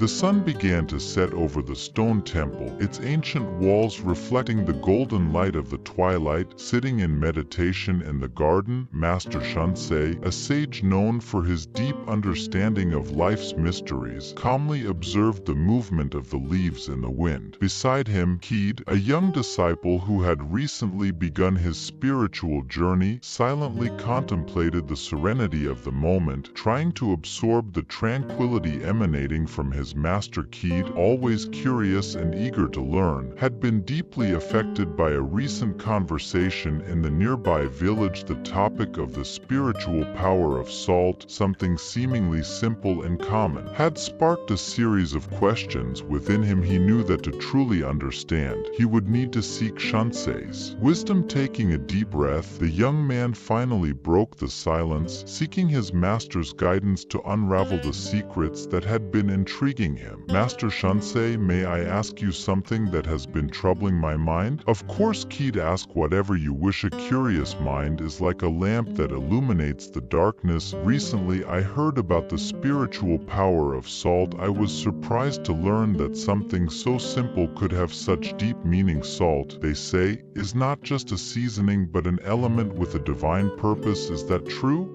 The sun began to set over the stone temple, its ancient walls reflecting the golden light of the twilight. Sitting in meditation in the garden, Master Shunsei, a sage known for his deep understanding of life's mysteries, calmly observed the movement of the leaves in the wind. Beside him, Keed, a young disciple who had recently begun his spiritual journey, silently contemplated the serenity of the moment, trying to absorb the tranquility emanating from his master. Keed, always curious and eager to learn, had been deeply affected by a recent conversation in the nearby village. The topic of the spiritual power of salt, something seemingly simple and common, had sparked a series of questions within him. He knew that to truly understand, he would need to seek Shunsei's wisdom. Taking a deep breath, the young man finally broke the silence, seeking his master's guidance to unravel the secrets that had been intriguing him. Master Shunsei, may I ask you something that has been troubling my mind? Of course, Keed, ask whatever you wish. A curious mind is like a lamp that illuminates the darkness. Recently, I heard about the spiritual power of salt. I was surprised to learn that something so simple could have such deep meaning. Salt, they say, is not just a seasoning but an element with a divine purpose. Is that true?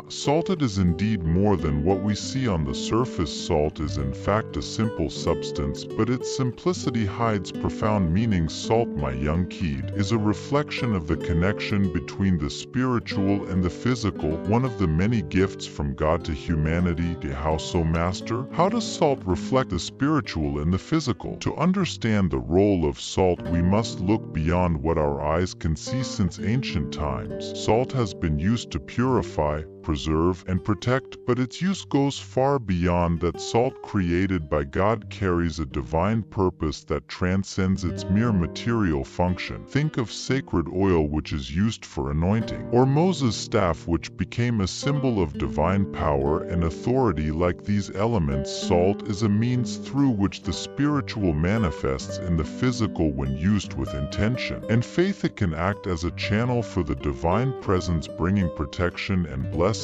Salted is indeed more than what we see on the surface. Salt is in fact a simple substance, but its simplicity hides profound meaning. Salt, my young Keed, is a reflection of the connection between the spiritual and the physical, one of the many gifts from God to humanity. How so, Master? How does salt reflect the spiritual and the physical? To understand the role of salt, we must look beyond what our eyes can see. Since ancient times, salt has been used to purify, preserve, and protect, but its use goes far beyond that. Salt, created by God, carries a divine purpose that transcends its mere material function. Think of sacred oil, which is used for anointing, or Moses' staff, which became a symbol of divine power and authority. Like these elements, salt is a means through which the spiritual manifests in the physical. When used with intention and faith, it can act as a channel for the divine presence, bringing protection and blessings.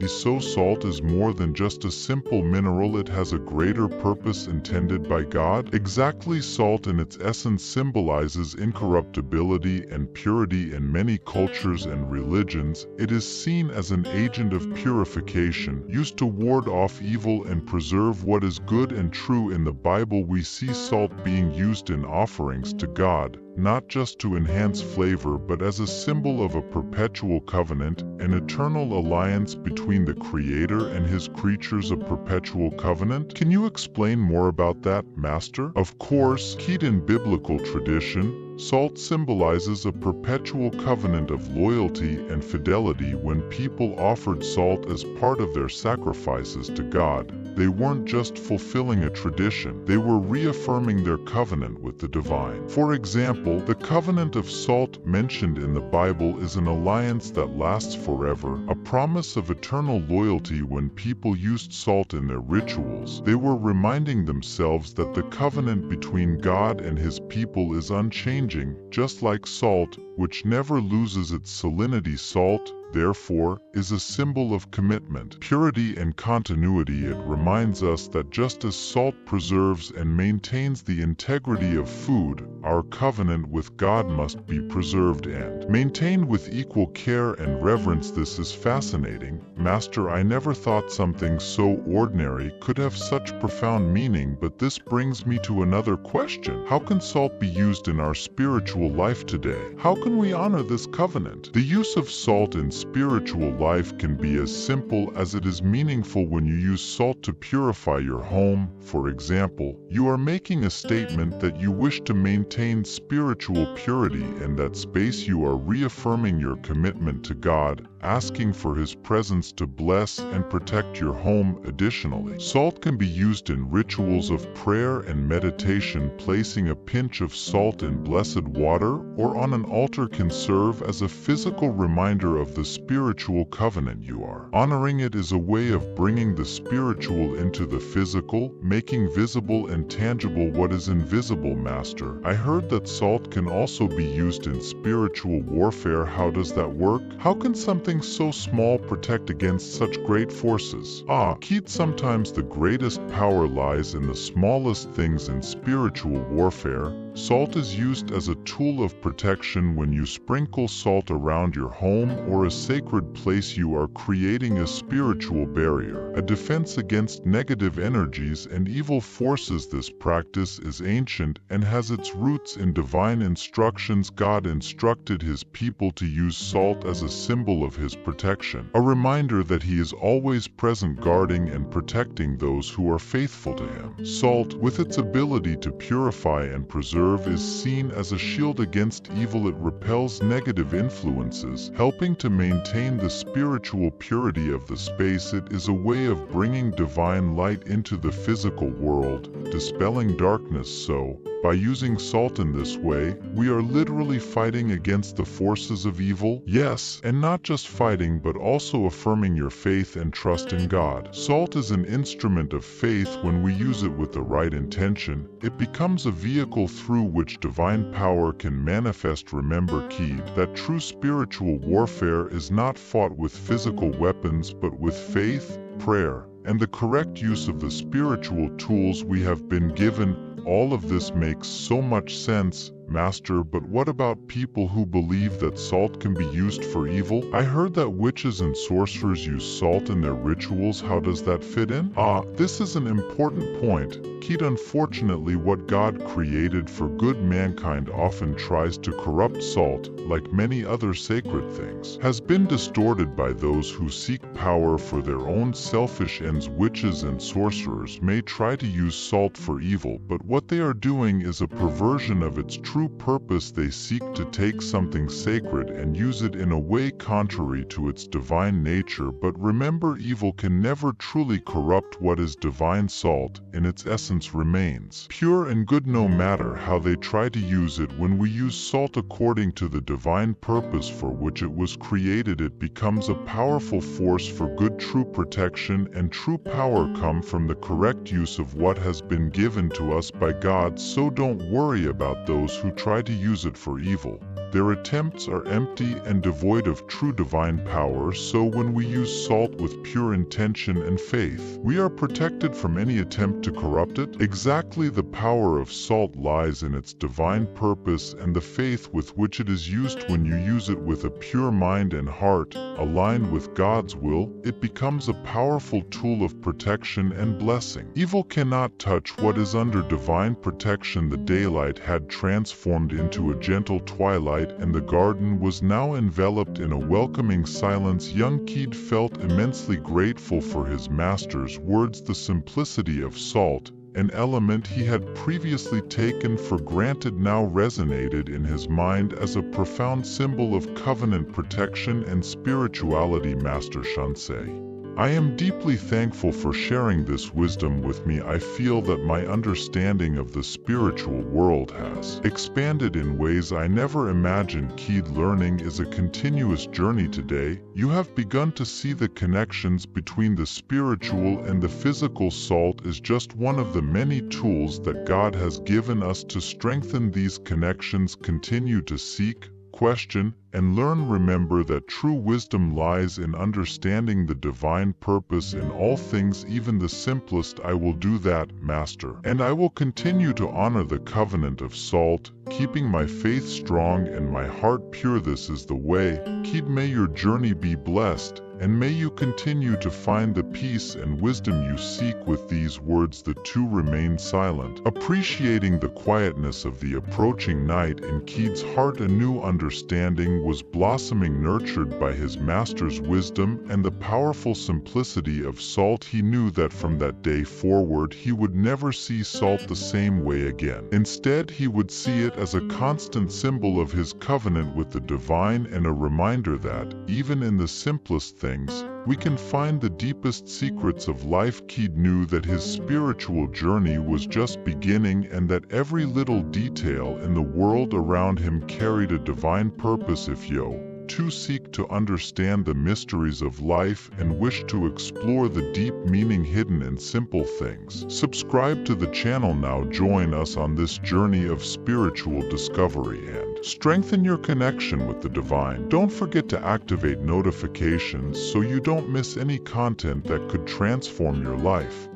So salt is more than just a simple mineral, it has a greater purpose intended by God. Exactly. Salt in its essence symbolizes incorruptibility and purity. In many cultures and religions, it is seen as an agent of purification, used to ward off evil and preserve what is good and true. In the Bible, we see salt being used in offerings to God, not just to enhance flavor but as a symbol of a perpetual covenant, an eternal alliance between the Creator and His creatures. A perpetual covenant? Can you explain more about that, Master? Of course, Keed, in biblical tradition, salt symbolizes a perpetual covenant of loyalty and fidelity. When people offered salt as part of their sacrifices to God, they weren't just fulfilling a tradition, they were reaffirming their covenant with the divine. For example, the covenant of salt mentioned in the Bible is an alliance that lasts forever, a promise of eternal loyalty. When people used salt in their rituals, they were reminding themselves that the covenant between God and His people is unchanging, just like salt, which never loses its salinity. Salt, therefore, is a symbol of commitment, purity, and continuity. It reminds us that just as salt preserves and maintains the integrity of food, our covenant with God must be preserved and maintained with equal care and reverence. This is fascinating, Master. I never thought something so ordinary could have such profound meaning, but this brings me to another question. How can salt be used in our spiritual life today? How can we honor this covenant? The use of salt in spiritual life can be as simple as it is meaningful. When you use salt to purify your home, for example, you are making a statement that you wish to maintain spiritual purity in that space. You are reaffirming your commitment to God, asking for His presence to bless and protect your home. Additionally, salt can be used in rituals of prayer and meditation. Placing a pinch of salt in blessed water or on an altar can serve as a physical reminder of the spiritual covenant you are honoring. It is a way of bringing the spiritual into the physical, making visible and tangible what is invisible. Master, I heard that salt can also be used in spiritual warfare. How does that work? How can something something so small protect against such great forces? Keith, sometimes the greatest power lies in the smallest things in spiritual warfare. Salt is used as a tool of protection. When you sprinkle salt around your home or a sacred place, you are creating a spiritual barrier, a defense against negative energies and evil forces. This practice is ancient and has its roots in divine instructions. God instructed his people to use salt as a symbol of his protection, a reminder that he is always present, guarding and protecting those who are faithful to him. Salt, with its ability to purify and preserve, is seen as a shield against evil. It repels negative influences, helping to maintain the spiritual purity of the space. It is a way of bringing divine light into the physical world, dispelling darkness. So, by using salt in this way, we are literally fighting against the forces of evil. Yes, and not just fighting, but also affirming your faith and trust in God. Salt is an instrument of faith. When we use it with the right intention, it becomes a vehicle through which divine power can manifest. Remember, Keed, that true spiritual warfare is not fought with physical weapons, but with faith, prayer, and the correct use of the spiritual tools we have been given. All of this makes so much sense, Master, but what about people who believe that salt can be used for evil? I heard that witches and sorcerers use salt in their rituals. How does that fit in? This is an important point, Keith. Unfortunately, what God created for good, mankind often tries to corrupt. Salt, like many other sacred things, has been distorted by those who seek power for their own selfish ends. Witches and sorcerers may try to use salt for evil, but what they are doing is a perversion of its true purpose. They seek to take something sacred and use it in a way contrary to its divine nature. But remember, evil can never truly corrupt what is divine. Salt, in its essence, remains pure and good no matter how they try to use it. When we use salt according to the divine purpose for which it was created, it becomes a powerful force for good. True protection and true power come from the correct use of what has been given to us by God. So don't worry about those who try to use it for evil. Their attempts are empty and devoid of true divine power. So when we use salt with pure intention and faith, we are protected from any attempt to corrupt it. Exactly, the power of salt lies in its divine purpose and the faith with which it is used. When you use it with a pure mind and heart, aligned with God's will, it becomes a powerful tool of protection and blessing. Evil cannot touch what is under divine protection. The daylight had transformed into a gentle twilight, and the garden was now enveloped in a welcoming silence. Young Keed felt immensely grateful for his master's words. The simplicity of salt, an element he had previously taken for granted, now resonated in his mind as a profound symbol of covenant protection and spirituality. Master Shunsei, I am deeply thankful for sharing this wisdom with me. I feel that my understanding of the spiritual world has expanded in ways I never imagined. Keed, learning is a continuous journey. Today, you have begun to see the connections between the spiritual and the physical. Salt is just one of the many tools that God has given us to strengthen these connections. Continue to seek, question, and learn. Remember that true wisdom lies in understanding the divine purpose in all things, even the simplest. I will do that, Master, and I will continue to honor the covenant of salt, keeping my faith strong and my heart pure. This is the way. Keep, may your journey be blessed, and may you continue to find the peace and wisdom you seek. With these words, the two remained silent, appreciating the quietness of the approaching night. In Keed's heart, a new understanding was blossoming, nurtured by his master's wisdom and the powerful simplicity of salt. He knew that from that day forward he would never see salt the same way again. Instead, he would see it as a constant symbol of his covenant with the divine and a reminder that, even in the simplest things, we can find the deepest secrets of life. Keed knew that his spiritual journey was just beginning and that every little detail in the world around him carried a divine purpose. If you too seek to understand the mysteries of life and wish to explore the deep meaning hidden in simple things, subscribe to the channel now. Join us on this journey of spiritual discovery and strengthen your connection with the divine. Don't forget to activate notifications so you don't miss any content that could transform your life.